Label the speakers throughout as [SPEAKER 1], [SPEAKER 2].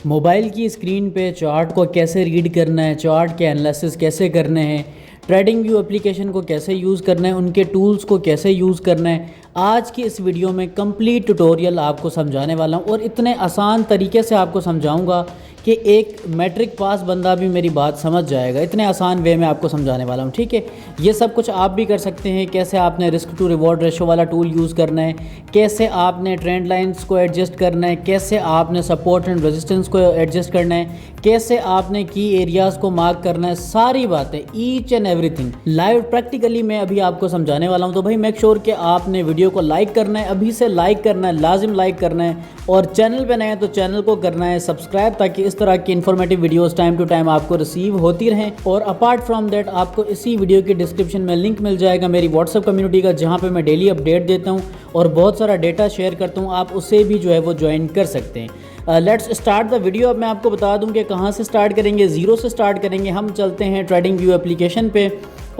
[SPEAKER 1] Mobile की screen पे chart को कैसे रीड करना है, चार्ट के एनालिसिस कैसे करने हैं, ट्रेडिंग व्यू एप्लीकेशन को कैसे यूज़ करना है, उनके टूल्स को कैसे यूज़ करना है, आज की इस वीडियो में कंप्लीट ट्यूटोरियल आपको समझाने वाला हूं और इतने आसान तरीके से आपको समझाऊंगा कि एक मैट्रिक पास बंदा भी मेरी बात समझ जाएगा। इतने आसान वे में आपको समझाने वाला हूं, ठीक है। ये सब कुछ आप भी कर सकते हैं। कैसे आपने रिस्क टू रिवॉर्ड रेशो वाला टूल यूज़ करना है, कैसे आपने ट्रेंड लाइंस को एडजस्ट करना है, कैसे आपने सपोर्ट एंड रेजिस्टेंस को एडजस्ट करना है, कैसे आपने की एरियाज़ को मार्क करना है, सारी बातें each and everything live practically मैं अभी आपको समझाने वाला हूं। तो भाई मेक श्योर कि आपने वीडियो को लाइक करना है, अभी से लाइक करना है, लाजिम लाइक करना है, और चैनल पे नए हैं तो चैनल को करना है सब्सक्राइब, ताकि इस तरह की informative videos time to time आपको रिसीव होती रहें। और अपार्ट फ्रॉम दैट आपको इसी वीडियो के डिस्क्रिप्शन में लिंक मिल जाएगा मेरी व्हाट्सएप कम्युनिटी का, जहाँ पे मैं डेली अपडेट देता हूँ और बहुत सारा डेटा शेयर करता हूँ। आप उसे भी जो है वो ज्वाइन कर सकते हैं। Let's start the video. अब मैं आपको बता दूं कि कहाँ से स्टार्ट करेंगे। ज़ीरो से स्टार्ट करेंगे। हम चलते हैं ट्रेडिंग व्यू एप्लीकेशन पे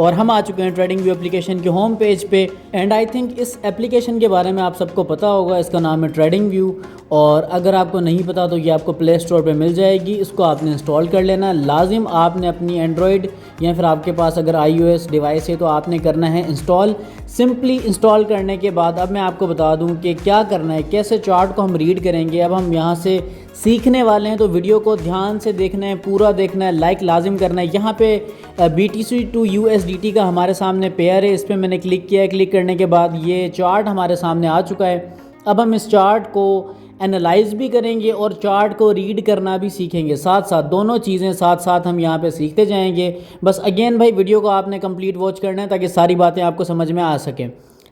[SPEAKER 1] और हम आ चुके हैं ट्रेडिंग व्यू एप्लीकेशन के होम पेज पे। एंड आई थिंक इस एप्लीकेशन के बारे में आप सबको पता होगा, इसका नाम है ट्रेडिंग व्यू। और अगर आपको नहीं पता तो ये आपको प्ले स्टोर पे मिल जाएगी, इसको आपने इंस्टॉल कर लेना है। लाजिम आपने अपनी एंड्रॉयड या फिर आपके पास अगर iOS डिवाइस है तो आपने करना है इंस्टॉल। सिंपली इंस्टॉल करने के बाद अब मैं आपको बता दूं कि क्या करना है, कैसे चार्ट को हम रीड करेंगे। अब हम यहाँ से सीखने वाले हैं तो वीडियो को ध्यान से देखना है, पूरा देखना है, लाइक लाजिम करना है। यहाँ पे BTC टू USDT का हमारे सामने पेयर है, इस पर मैंने क्लिक किया है। क्लिक करने के बाद ये चार्ट हमारे सामने आ चुका है। अब हम इस चार्ट को एनालाइज भी करेंगे और चार्ट को रीड करना भी सीखेंगे, साथ साथ दोनों चीज़ें साथ साथ हम यहाँ पे सीखते जाएंगे। बस अगेन भाई वीडियो को आपने कंप्लीट वॉच करना है ताकि सारी बातें आपको समझ में आ सकें।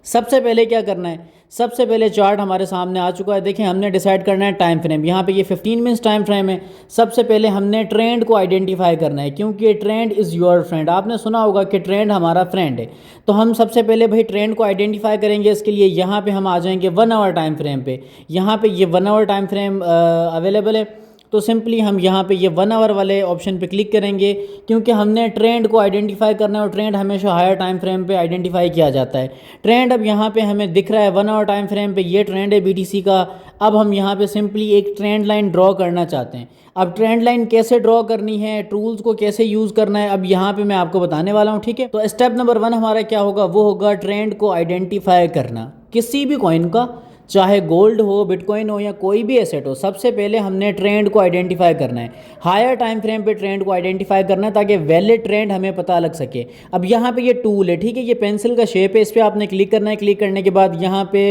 [SPEAKER 1] सबसे पहले क्या करना है, सबसे पहले चार्ट हमारे सामने आ चुका है। देखें, हमने डिसाइड करना है टाइम फ्रेम। यहाँ पे ये 15 मिनट्स टाइम फ्रेम है। सबसे पहले हमने ट्रेंड को आइडेंटिफाई करना है, क्योंकि ट्रेंड इज़ योर फ्रेंड। आपने सुना होगा कि ट्रेंड हमारा फ्रेंड है। तो हम सबसे पहले भाई ट्रेंड को आइडेंटिफाई करेंगे। इसके लिए यहाँ पे हम आ जाएंगे 1 आवर टाइम फ्रेम पे। यहाँ पे ये 1 आवर टाइम फ्रेम अवेलेबल है। तो सिंपली हम यहाँ पे ये 1 आवर वाले ऑप्शन पे क्लिक करेंगे, क्योंकि हमने ट्रेंड को आइडेंटिफाई करना है और ट्रेंड हमेशा हायर टाइम फ्रेम पे आइडेंटिफाई किया जाता है। ट्रेंड अब यहाँ पे हमें दिख रहा है 1 आवर टाइम फ्रेम पे, ये ट्रेंड है BTC का। अब हम यहाँ पे सिंपली एक ट्रेंड लाइन ड्रॉ करना चाहते हैं। अब ट्रेंड लाइन कैसे ड्रॉ करनी है, टूल्स को कैसे यूज़ करना है, अब यहाँ पे मैं आपको बताने वाला हूँ, ठीक है। तो स्टेप नंबर 1 हमारा क्या होगा, वो होगा ट्रेंड को आइडेंटिफाई करना किसी भी कॉइन का, चाहे गोल्ड हो, बिटकॉइन हो या कोई भी एसेट हो। सबसे पहले हमने ट्रेंड को आइडेंटिफाई करना है, हायर टाइम फ्रेम पे ट्रेंड को आइडेंटिफाई करना है, ताकि वैलिड ट्रेंड हमें पता लग सके। अब यहाँ पे ये टूल है, ठीक है, ये पेंसिल का शेप है, इस पर आपने क्लिक करना है। क्लिक करने के बाद यहाँ पे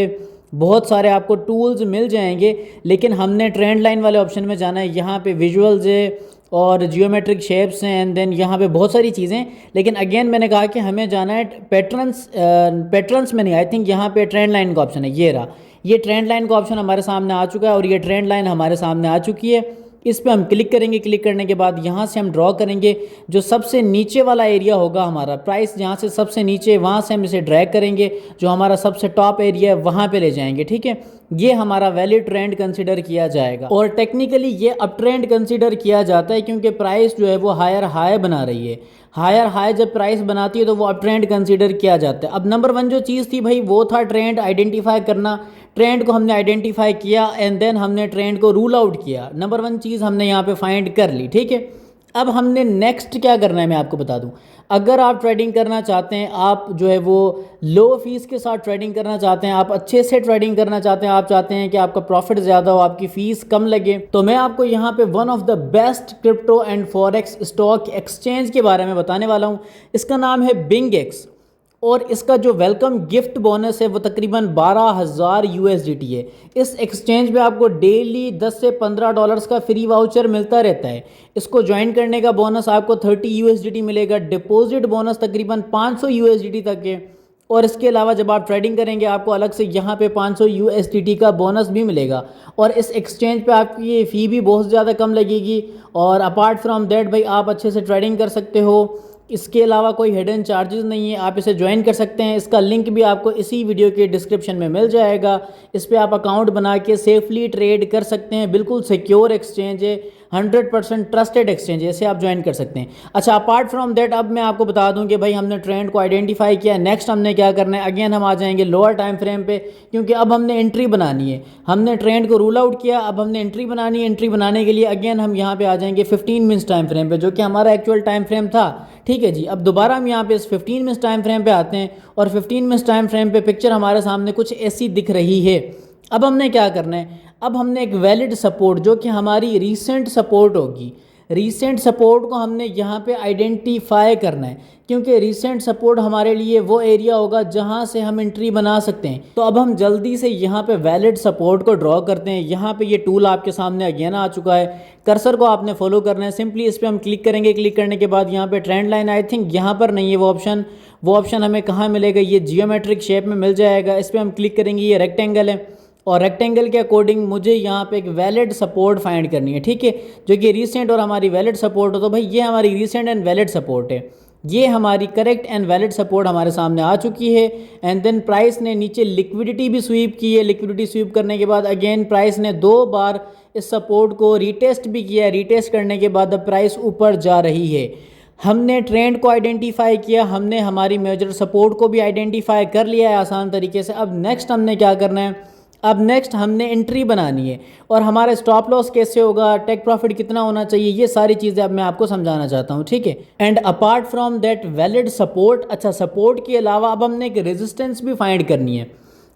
[SPEAKER 1] बहुत सारे आपको टूल्स मिल जाएंगे, लेकिन हमने ट्रेंड लाइन वाले ऑप्शन में जाना है। यहाँ पे विजुअल्स है और जियोमेट्रिक शेप्स हैं, एंड देन यहाँ पे बहुत सारी चीज़ें। लेकिन अगेन मैंने कहा कि हमें जाना है पैटर्न्स में नहीं। आई थिंक यहाँ पे ट्रेंड लाइन का ऑप्शन है, ये रहा। ये ट्रेंड लाइन का ऑप्शन हमारे सामने आ चुका है और ये ट्रेंड लाइन हमारे सामने आ चुकी है। इस पे हम क्लिक करेंगे। क्लिक करने के बाद यहाँ से हम ड्रॉ करेंगे जो सबसे नीचे वाला एरिया होगा हमारा प्राइस, जहाँ से सबसे नीचे, वहाँ से हम इसे ड्रैग करेंगे, जो हमारा सबसे टॉप एरिया है वहाँ पे ले जाएंगे, ठीक है। ये हमारा वैलिड ट्रेंड कंसीडर किया जाएगा और टेक्निकली ये अप ट्रेंड कंसीडर किया जाता है, क्योंकि प्राइस जो है वो हायर हाई बना रही है। हायर हाई जब प्राइस बनाती है तो वो अप ट्रेंड कंसीडर किया जाता है। अब नंबर 1 जो चीज़ थी भाई वो था ट्रेंड आइडेंटिफाई करना। ट्रेंड को हमने आइडेंटिफाई किया एंड देन हमने ट्रेंड को रूल आउट किया। नंबर 1 चीज़ हमने यहाँ पे फाइंड कर ली, ठीक है। अब हमने नेक्स्ट क्या करना है मैं आपको बता दूं। अगर आप ट्रेडिंग करना चाहते हैं, आप जो है वो लो फीस के साथ ट्रेडिंग करना चाहते हैं, आप अच्छे से ट्रेडिंग करना चाहते हैं, आप चाहते हैं कि आपका प्रॉफिट ज़्यादा हो, आपकी फ़ीस कम लगे, तो मैं आपको यहाँ पे one of the best crypto and forex stock exchange के बारे में बताने वाला हूँ। इसका नाम है BingX और इसका जो वेलकम गिफ्ट बोनस है वो तकरीबन 12,000 USDT है। इस एक्सचेंज पे आपको डेली 10 से $15 का फ्री वाउचर मिलता रहता है। इसको ज्वाइन करने का बोनस आपको 30 USDT मिलेगा। डिपॉजिट बोनस तकरीबन 500 USDT तक है। और इसके अलावा जब आप ट्रेडिंग करेंगे आपको अलग से यहाँ पे 500 USDT का बोनस भी मिलेगा। और इस एक्सचेंज पे आपकी फ़ी भी बहुत ज़्यादा कम लगेगी। और अपार्ट फ्रॉम दैट भाई आप अच्छे से ट्रेडिंग कर सकते हो। इसके अलावा कोई हिडन चार्जेस नहीं है, आप इसे ज्वाइन कर सकते हैं। इसका लिंक भी आपको इसी वीडियो के डिस्क्रिप्शन में मिल जाएगा। इस पर आप अकाउंट बना के सेफली ट्रेड कर सकते हैं। बिल्कुल सिक्योर एक्सचेंज है, 100% ट्रस्टेड एक्सचेंज, ऐसे आप ज्वाइन कर सकते हैं। अच्छा, अपार्ट फ्रॉम दैट अब मैं आपको बता दूं कि भाई हमने ट्रेंड को आइडेंटिफाई किया, नेक्स्ट हमने क्या करना है, अगेन हम आ जाएंगे लोअर टाइम फ्रेम पे, क्योंकि अब हमने एंट्री बनानी है। हमने ट्रेंड को रूल आउट किया, अब हमने एंट्री बनानी है। एंट्री बनाने के लिए अगेन हम यहाँ पे आ जाएंगे 15 मिनट्स टाइम फ्रेम पे, जो कि हमारा एक्चुअल टाइम फ्रेम था। ठीक है जी, अब दोबारा हम यहाँ पे इस 15 मिनट्स टाइम फ्रेम पे आते हैं और 15 मिनट्स टाइम फ्रेम पे पिक्चर हमारे सामने कुछ ऐसी दिख रही है। अब हमने क्या करना है, अब हमने एक वैलिड सपोर्ट, जो कि हमारी रीसेंट सपोर्ट होगी, रीसेंट सपोर्ट को हमने यहाँ पे आइडेंटिफाई करना है, क्योंकि रीसेंट सपोर्ट हमारे लिए वो एरिया होगा जहाँ से हम एंट्री बना सकते हैं। तो अब हम जल्दी से यहाँ पे वैलिड सपोर्ट को ड्रॉ करते हैं। यहाँ पे ये टूल आपके सामने अगेन आ चुका है, कर्सर को आपने फॉलो करना है, सिंपली इस पर हम क्लिक करेंगे। क्लिक करने के बाद यहाँ पे ट्रेंड लाइन, आई थिंक यहाँ पर नहीं है वो ऑप्शन हमें कहाँ मिलेगा, ये जियोमेट्रिक शेप में मिल जाएगा। इस पर हम क्लिक करेंगे, ये रेक्टेंगल है और रेक्टेंगल के अकॉर्डिंग मुझे यहाँ पे एक वैलिड सपोर्ट फाइंड करनी है। ठीक है, जो कि रीसेंट और हमारी वैलिड सपोर्ट हो। तो भाई ये हमारी रीसेंट एंड वैलिड सपोर्ट है, ये हमारी करेक्ट एंड वैलिड सपोर्ट हमारे सामने आ चुकी है। एंड देन प्राइस ने नीचे लिक्विडिटी भी स्वीप की है। लिक्विडिटी स्वीप करने के बाद अगेन प्राइस ने 2 बार इस सपोर्ट को रीटेस्ट भी किया है। रीटेस्ट करने के बाद अब प्राइस ऊपर जा रही है। हमने ट्रेंड को आइडेंटिफाई किया, हमने हमारी मेजर सपोर्ट को भी आइडेंटिफाई कर लिया है आसान तरीके से। अब नेक्स्ट हमने क्या करना है, अब नेक्स्ट हमने एंट्री बनानी है और हमारा स्टॉप लॉस कैसे होगा, टेक प्रॉफिट कितना होना चाहिए, ये सारी चीज़ें अब मैं आपको समझाना चाहता हूँ। ठीक है, and apart from that valid support, अच्छा सपोर्ट के अलावा अब हमने एक रेजिस्टेंस भी फाइंड करनी है,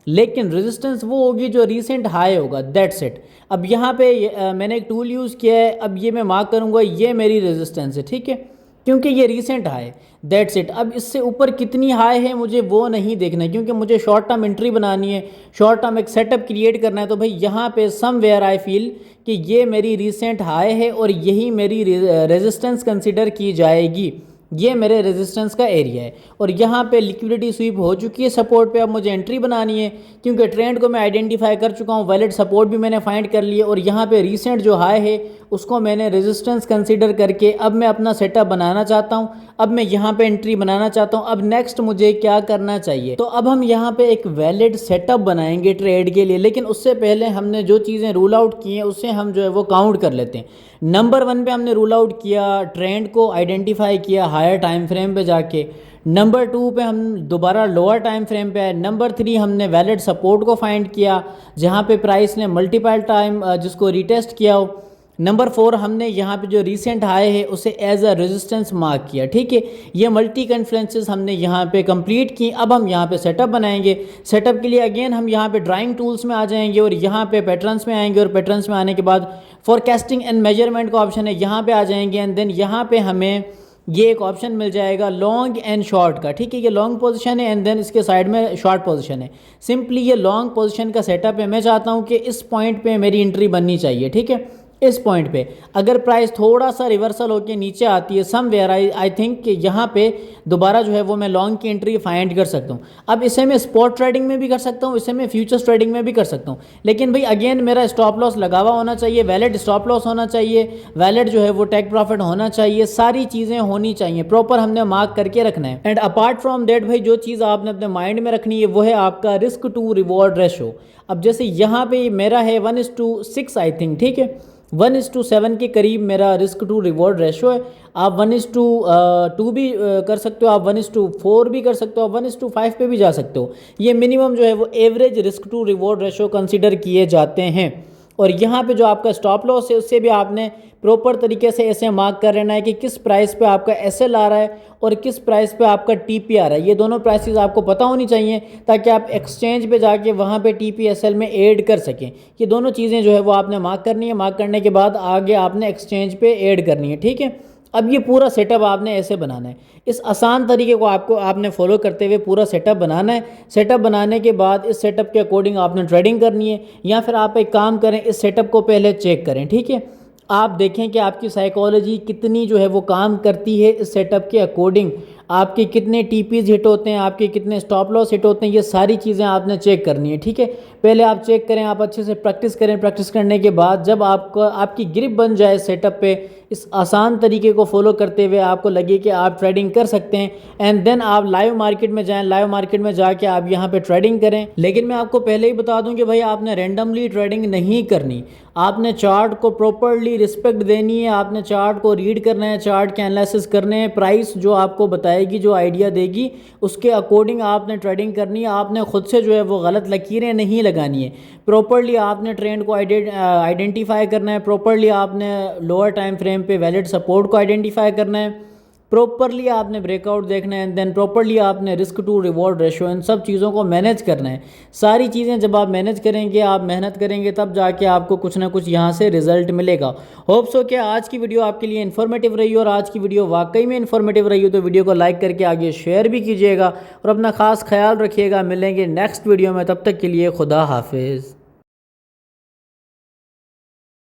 [SPEAKER 1] लेकिन रेजिस्टेंस वो होगी जो रीसेंट हाई होगा, दैट्स इट। अब यहाँ पे मैंने एक टूल यूज़ किया है, अब ये मैं मार्क करूँगा, ये मेरी रेजिस्टेंस है। ठीक है, क्योंकि ये रीसेंट हाई, दैट्स इट। अब इससे ऊपर कितनी हाई है मुझे वो नहीं देखना है, क्योंकि मुझे शॉर्ट टर्म एंट्री बनानी है, शॉर्ट टर्म एक सेटअप क्रिएट करना है। तो भाई यहाँ पे समवेयर आई फील कि ये मेरी रीसेंट हाई है और यही मेरी रेजिस्टेंस कंसिडर की जाएगी, ये मेरे रेजिस्टेंस का एरिया है। और यहाँ पे लिक्विडिटी स्वीप हो चुकी है सपोर्ट पे। अब मुझे एंट्री बनानी है, क्योंकि ट्रेंड को मैं आइडेंटिफाई कर चुका हूँ, वैलिड सपोर्ट भी मैंने फाइंड कर लिया और यहाँ पे रीसेंट जो हाई है उसको मैंने रेजिस्टेंस कंसीडर करके अब मैं अपना सेटअप बनाना चाहता हूँ। अब मैं यहाँ पे एंट्री बनाना चाहता हूँ। अब नेक्स्ट मुझे क्या करना चाहिए, तो अब हम यहाँ पे एक वैलिड सेटअप बनाएंगे ट्रेड के लिए, लेकिन उससे पहले हमने जो चीज़ें रूल आउट की हैं उससे हम जो है वो काउंट कर लेते हैं। नंबर 1 पे हमने रूल आउट किया, ट्रेंड को आइडेंटिफाई किया हायर टाइम फ्रेम पे जाके। नंबर 2 पे हम दोबारा लोअर टाइम फ्रेम पे आए। नंबर 3 हमने वैलिड सपोर्ट को फाइंड किया, जहाँ पे प्राइस ने मल्टीपल टाइम जिसको रिटेस्ट किया हो। नंबर 4 हमने यहाँ पे जो रीसेंट हाई है उसे एज अ रेजिस्टेंस मार्क किया। ठीक है, ये मल्टी कन्फ्लुएंसेस हमने यहाँ पे कंप्लीट की। अब हम यहाँ पे सेटअप बनाएंगे। सेटअप के लिए अगेन हम यहाँ पे ड्राइंग टूल्स में आ जाएंगे और यहाँ पे पैटर्न्स में आएंगे और पैटर्न्स में आने के बाद फोरकास्टिंग एंड मेजरमेंट का ऑप्शन है, यहाँ पे आ जाएंगे। एंड देन यहाँ पे हमें ये एक ऑप्शन मिल जाएगा लॉन्ग एंड शॉर्ट का। ठीक है, ये लॉन्ग पोजीशन है एंड देन इसके साइड में शॉर्ट पोजीशन है। सिंपली ये लॉन्ग पोजीशन का सेटअप है। मैं चाहता हूँ कि इस पॉइंट पे मेरी एंट्री बननी चाहिए। ठीक है, इस पॉइंट पे अगर प्राइस थोड़ा सा रिवर्सल होकर नीचे आती है समवेयर, आई थिंक कि यहाँ पे दोबारा जो है वो मैं लॉन्ग की एंट्री फाइंड कर सकता हूँ। अब इसे मैं स्पॉट ट्रेडिंग में भी कर सकता हूँ, इसे मैं फ्यूचर्स ट्रेडिंग में भी कर सकता हूँ, लेकिन भाई अगेन मेरा स्टॉप लॉस लगा हुआ होना चाहिए, वैलिड स्टॉप लॉस होना चाहिए, वैलिड जो है वो टेक प्रॉफिट होना चाहिए, सारी चीज़ें होनी चाहिए, प्रॉपर हमने मार्क करके रखना है। एंड अपार्ट फ्रॉम दैट भाई जो चीज़ आपने अपने माइंड में रखनी है वो है आपका रिस्क टू रिवॉर्ड रेशो। अब जैसे यहाँ पे मेरा है 1:6 आई थिंक। ठीक है, 1:7 के करीब मेरा रिस्क टू रिवॉर्ड रेशो है। आप 1:2 भी कर सकते हो, आप 1:4 भी कर सकते हो, आप 1:5 पे भी जा सकते हो। ये मिनिमम जो है वो average risk to reward ratio consider किए जाते हैं। और यहाँ पे जो आपका स्टॉप लॉस है उससे भी आपने प्रॉपर तरीके से ऐसे मार्क कर लेना है कि किस प्राइस पे आपका एसएल आ रहा है और किस प्राइस पे आपका टीपी आ रहा है। ये दोनों प्राइसेस आपको पता होनी चाहिए ताकि आप एक्सचेंज पे जाके वहाँ पे टीपी एसएल में ऐड कर सकें। ये दोनों चीज़ें जो है वो आपने मार्क करनी है। मार्क करने के बाद आगे आपने एक्सचेंज पे ऐड करनी है। ठीक है, अब ये पूरा सेटअप आपने ऐसे बनाना है। इस आसान तरीके को आपने फॉलो करते हुए पूरा सेटअप बनाना है। सेटअप बनाने के बाद इस सेटअप के अकॉर्डिंग आपने ट्रेडिंग करनी है, या फिर आप एक काम करें, इस सेटअप को पहले चेक करें। ठीक है, आप देखें कि आपकी साइकोलॉजी कितनी जो है वो काम करती है इस सेटअप के अकॉर्डिंग। आपके कितने टीपीज हिट होते हैं, आपके कितने स्टॉप लॉस हिट होते हैं, ये सारी चीज़ें आपने चेक करनी है। ठीक है, पहले आप चेक करें, आप अच्छे से प्रैक्टिस करें। प्रैक्टिस करने के बाद जब आपकी ग्रिप बन जाए सेटअप पे, इस आसान तरीके को फॉलो करते हुए आपको लगे कि आप ट्रेडिंग कर सकते हैं, एंड देन आप लाइव मार्केट में जाएं। लाइव मार्केट में जाके आप यहाँ पे ट्रेडिंग करें। लेकिन मैं आपको पहले ही बता दूं कि भाई आपने रैंडमली ट्रेडिंग नहीं करनी, आपने चार्ट को प्रॉपरली रिस्पेक्ट देनी है, आपने चार्ट को रीड करना है, चार्ट के एनालिसिस करने हैं, प्राइस जो आपको बताएगी, जो आइडिया देगी, उसके अकॉर्डिंग आपने ट्रेडिंग करनी है। आपने खुद से जो है वो गलत लकीरें नहीं लगानी है। प्रॉपरली आपने ट्रेंड को आइडेंटिफाई करना है, प्रॉपरली आपने लोअर टाइम फ्रेम पे वैलिड सपोर्ट को आइडेंटिफाई करना है, प्रॉपरली आपने ब्रेकआउट देखना है, एंड देन प्रॉपरली आपने रिस्क टू रिवॉर्ड रेशो, इन सब चीज़ों को मैनेज करना है। सारी चीज़ें जब आप मैनेज करेंगे, आप मेहनत करेंगे, तब जाके आपको कुछ ना कुछ यहाँ से रिजल्ट मिलेगा। होप सो कि आज की वीडियो आपके लिए इन्फॉर्मेटिव रही, और आज की वीडियो वाकई में इन्फॉर्मेटिव रही हो तो वीडियो को लाइक करके आगे शेयर भी कीजिएगा, और अपना खास ख्याल रखिएगा। मिलेंगे नेक्स्ट वीडियो में, तब तक के लिए खुदा हाफिज़।